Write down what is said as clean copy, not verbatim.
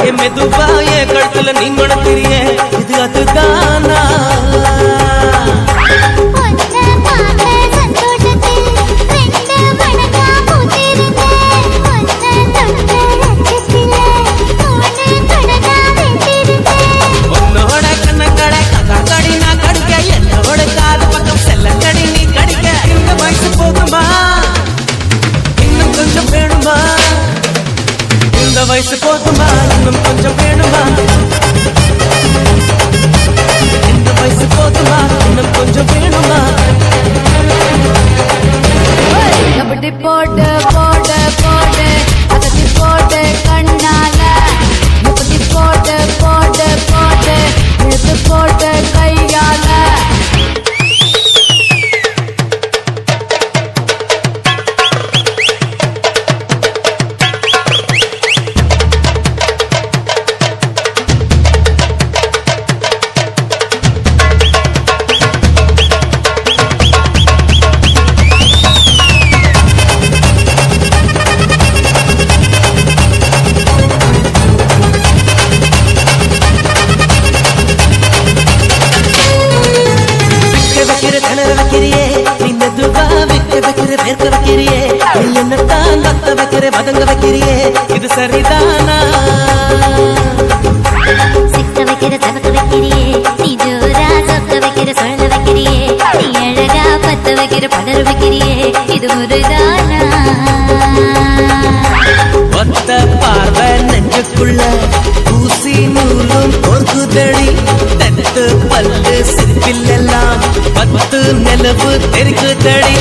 என் மெதுவா என் கழுத்துல நீ மணக்கிறியே இது அதுதானா வயசு போதுமா இன்னும் கொஞ்சம் வேணுமா இந்த வயசு போதுமா இன்னும் கொஞ்சம் வேணுமா அப்படி போட்டு போட்டு போட்டு அதட்டி போட்டு கண்ணால அப்படி போட்டு போட்டு போட்டு எடுத்து போட்டு கையால வதங்க வைக்கிறியே இது சரிதானா சிக்க வைக்கிற தவக்க வைக்கிறியே நீ ஜோரா சொக்க வைக்கிற சொல்ல வைக்கிறியே நீ அழகா பத்த வைக்கிற பதற வைக்கிறியே இது முருதானா ஒத்த பார்வை நெஞ்சுக்குள்ள ஊசி நூலும் பொறுக்குதடி தெத்து பல்லு சிற்பில் எல்லாம் 10 நிலவு தெரிக்குதடி